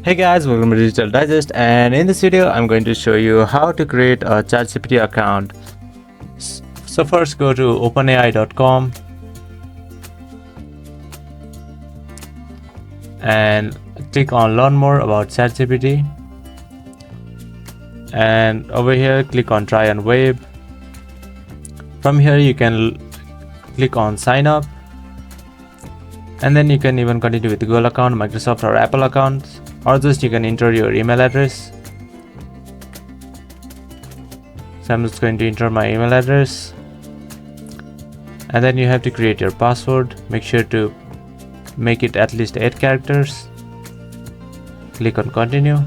Hey guys, welcome to Digital Digest, and in this video I'm going to show you how to create a ChatGPT account. So first go to openai.com and click on learn more about ChatGPT, and over here click on try on web. From here you can click on sign up, and then you can even continue with Google account, Microsoft or Apple accounts, or just you can enter your email address. So I'm just going to enter my email address, and then you have to create your password. Make sure to make it at least 8 characters. Click on continue.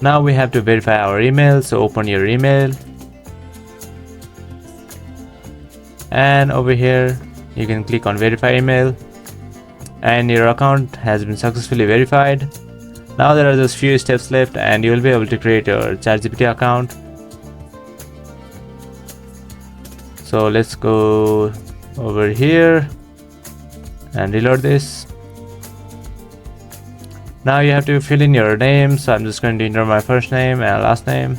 Now we have to verify our email, so open your email, and over here you can click on verify email, and your account has been successfully verified. Now there are just few steps left and you will be able to create your ChatGPT account. So let's go over here and reload this. Now you have to fill in your name, so I'm just going to enter my first name and last name,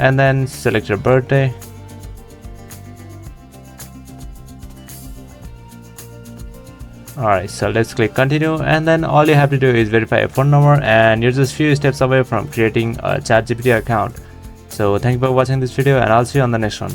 and then select your birthday. Alright, so let's click continue, and then all you have to do is verify a phone number, and you're just few steps away from creating a ChatGPT account. So thank you for watching this video, and I'll see you on the next one.